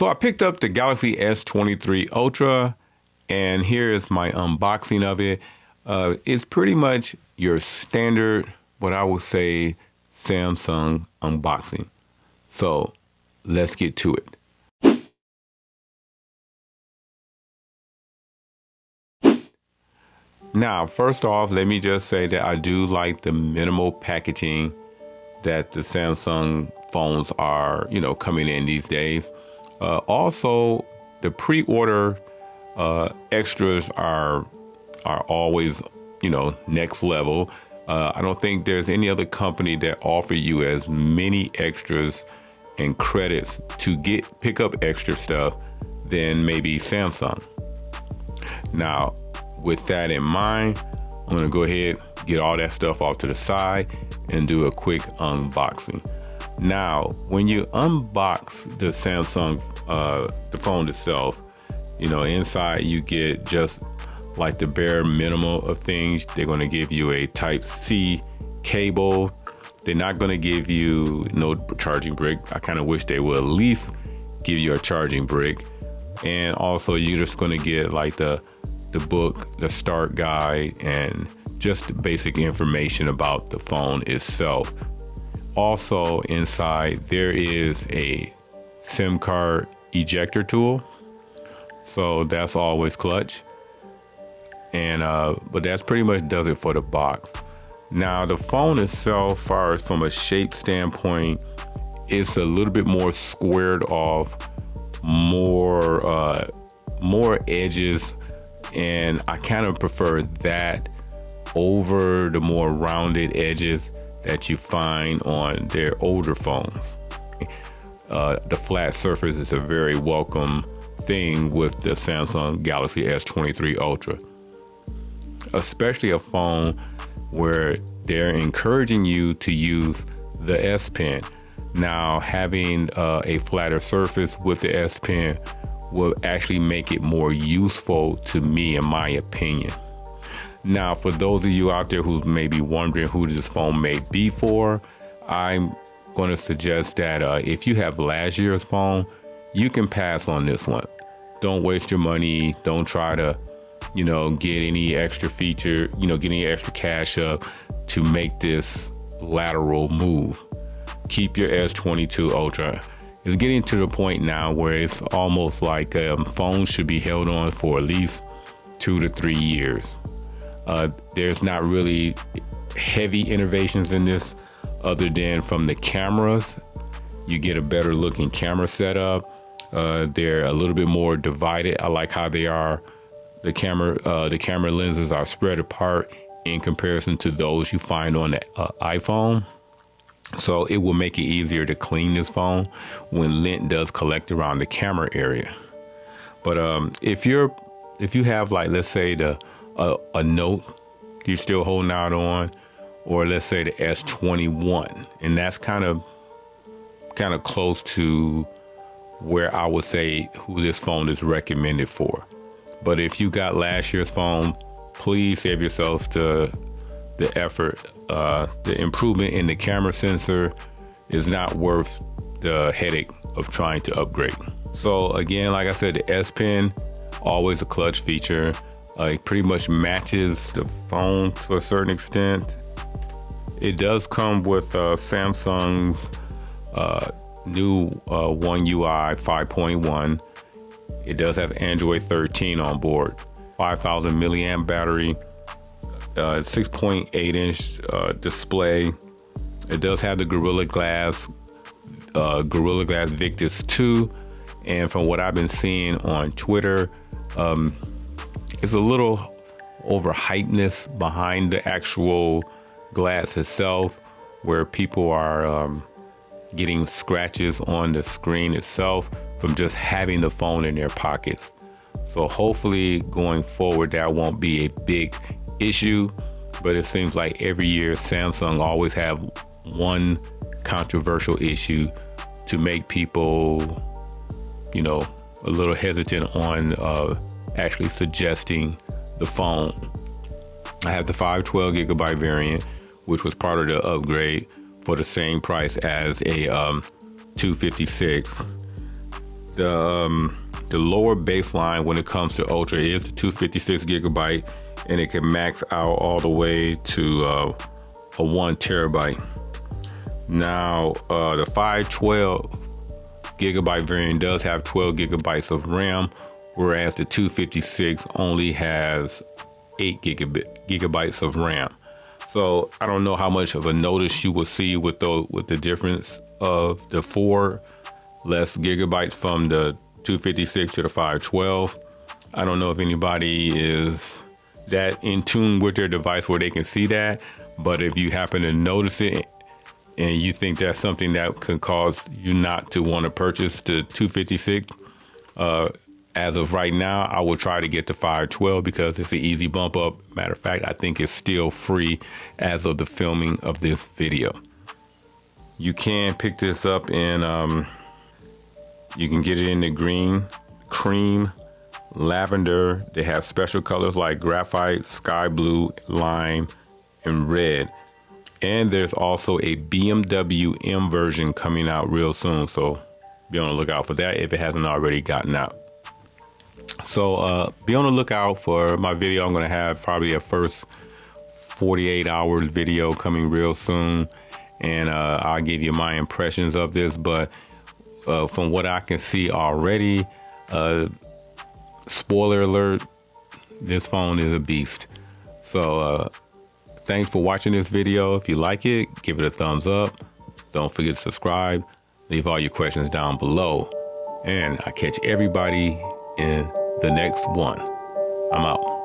So I picked up the Galaxy S23 Ultra, and here is my unboxing of it. It's pretty much your standard, what I would say, Samsung unboxing. So let's get to it. Now, first off, let me just say that I do like the minimal packaging that the Samsung phones are, coming in these days. Also, the pre-order extras are always, next level. I don't think there's any other company that offer you as many extras and credits to pick up extra stuff than maybe Samsung. Now, with that in mind, I'm gonna go ahead, get all that stuff off to the side and do a quick unboxing. Now, when you unbox the Samsung, the phone itself, inside you get just like the bare minimum of things. They're gonna give you a Type-C cable. They're not gonna give you no charging brick. I kind of wish they would at least give you a charging brick. And also you're just gonna get like the book, the start guide, and just the basic information about the phone itself. Also inside there is a SIM card ejector tool, so that's always clutch. And but that's pretty much does it for the box. Now the phone itself, far as from a shape standpoint, it's a little bit more squared off, more edges, and I kind of prefer that over the more rounded edges that you find on their older phones. The flat surface is a very welcome thing with the Samsung Galaxy S23 Ultra, especially a phone where they're encouraging you to use the S Pen. Now, having a flatter surface with the S Pen will actually make it more useful to me, in my opinion. Now, for those of you out there who may be wondering who this phone may be for, I'm going to suggest that if you have last year's phone, you can pass on this one. Don't waste your money. Don't try to, get any extra feature, get any extra cash up to make this lateral move. Keep your S22 Ultra. It's getting to the point now where it's almost like phones should be held on for at least 2 to 3 years. There's not really heavy innovations in this other than from the cameras. You get a better looking camera setup. They're a little bit more divided. I like how they are. The camera lenses are spread apart in comparison to those you find on the iPhone. So it will make it easier to clean this phone when lint does collect around the camera area. But if you have, like, let's say a Note you're still holding out on, or let's say the S21, and that's kind of close to where I would say who this phone is recommended for. But if you got last year's phone, please save yourself the effort. The improvement in the camera sensor is not worth the headache of trying to upgrade. So again, like I said, the S Pen, always a clutch feature. It pretty much matches the phone to a certain extent. It does come with Samsung's new One UI 5.1. It does have Android 13 on board, 5,000 milliamp battery, 6.8 inch display. It does have the Gorilla Glass Victus 2, and from what I've been seeing on Twitter, it's a little overhypeness behind the actual glass itself, where people are getting scratches on the screen itself from just having the phone in their pockets. So hopefully going forward that won't be a big issue, but it seems like every year Samsung always have one controversial issue to make people, a little hesitant on actually suggesting the phone. I have the 512 gigabyte variant, which was part of the upgrade for the same price as a 256. The lower baseline when it comes to Ultra is the 256 gigabyte, and it can max out all the way to a 1 terabyte. Now, the 512 gigabyte variant does have 12 gigabytes of RAM, whereas the 256 only has 8 gigabytes of RAM. So I don't know how much of a notice you will see with the difference of the 4 less gigabytes from the 256 to the 512. I don't know if anybody is that in tune with their device where they can see that, but if you happen to notice it and you think that's something that could cause you not to want to purchase the 256, as of right now, I will try to get the 512 because it's an easy bump up. Matter of fact, I think it's still free as of the filming of this video. You can pick this up in, you can get it in the green, cream, lavender. They have special colors like graphite, sky blue, lime, and red. And there's also a BMW M version coming out real soon. So be on the lookout for that if it hasn't already gotten out. So be on the lookout for my video. I'm going to have probably a first 48 hours video coming real soon. And I'll give you my impressions of this. But from what I can see already, spoiler alert, this phone is a beast. So thanks for watching this video. If you like it, give it a thumbs up. Don't forget to subscribe. Leave all your questions down below. And I catch everybody in the next one. I'm out.